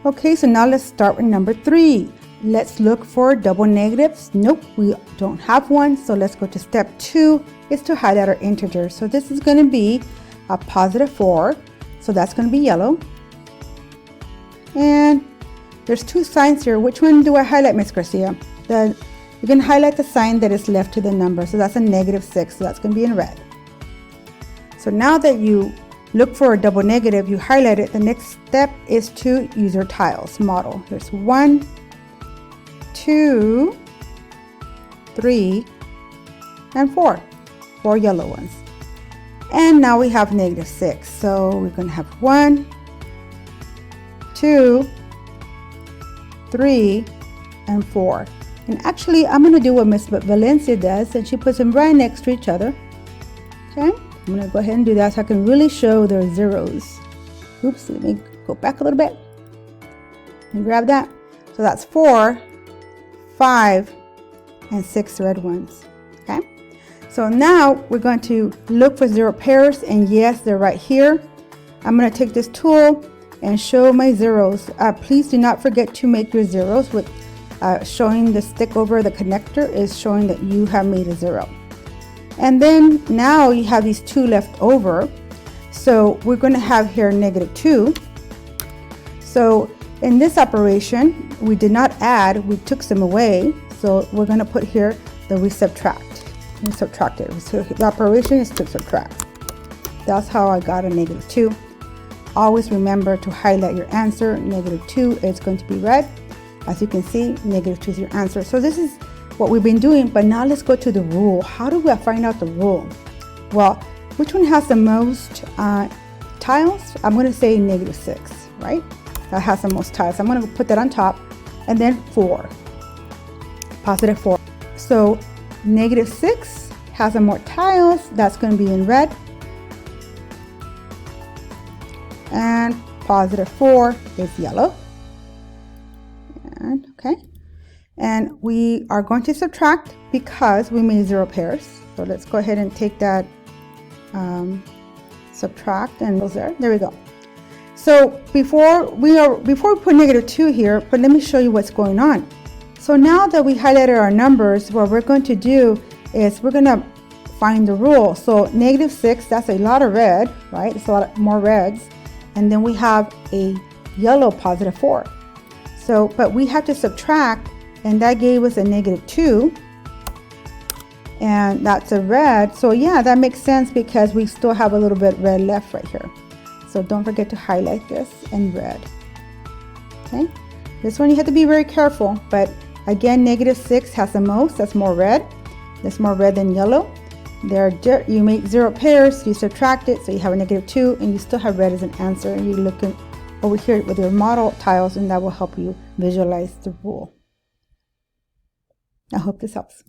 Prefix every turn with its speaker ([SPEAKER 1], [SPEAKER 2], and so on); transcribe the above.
[SPEAKER 1] Okay, so now let's start with number 3. Let's look for double negatives. Nope, we don't have one. So let's go to step 2, is to highlight our integer. So this is going to be a positive 4. So that's going to be yellow. And there's 2 signs here. Which one do I highlight, Miss Garcia? You can highlight the sign that is left to the number. So that's a -6. So that's going to be in red. So now that you look for a double negative, you highlight it. The next step is to use your tiles model. There's 1, 2, 3, and 4. 4 yellow ones. And now we have -6. So we're going to have 1, 2, 3, and 4. And actually, I'm going to do what Miss Valencia does, and she puts them right next to each other. Okay, I'm going to go ahead and do that so I can really show their zeros. Oops, let me go back a little bit and grab that. So that's 4, 5, and 6 red ones. Okay, so now we're going to look for 0 pairs, and yes, they're right here. I'm going to take this tool and show my zeros. Please do not forget to make your zeros with showing the stick over the connector is showing that you have made a 0. And then now you have these 2 left over. So we're going to have here -2. So in this operation, we did not add, we took some away. So we're going to put here that we subtract. We subtracted. So the operation is to subtract. That's how I got a -2. Always remember to highlight your answer. -2 is going to be red. As you can see, -2 is your answer. So this is what we've been doing, but now let's go to the rule. How do we find out the rule? Well, which one has the most tiles? I'm going to say -6, right? That has the most tiles. I'm going to put that on top, and then 4, +4. So -6 has the more tiles. That's going to be in red. And +4 is yellow. And okay, and we are going to subtract because we made 0 pairs. So let's go ahead and take that subtract, and goes there. There we go. So before we put -2 here, but let me show you what's going on. So now that we highlighted our numbers, what we're going to do is we're going to find the rule. So -6, that's a lot of red, right? It's a lot more reds. And then we have a yellow +4. So, but we have to subtract, and that gave us a -2. And that's a red. So yeah, that makes sense because we still have a little bit red left right here. So don't forget to highlight this in red. Okay, this one you have to be very careful, but again, -6 has the most. That's more red. That's more red than yellow. You make 0 pairs, you subtract it, so you have a -2, and you still have red as an answer. And you're looking over here with your model tiles, and that will help you visualize the rule. I hope this helps.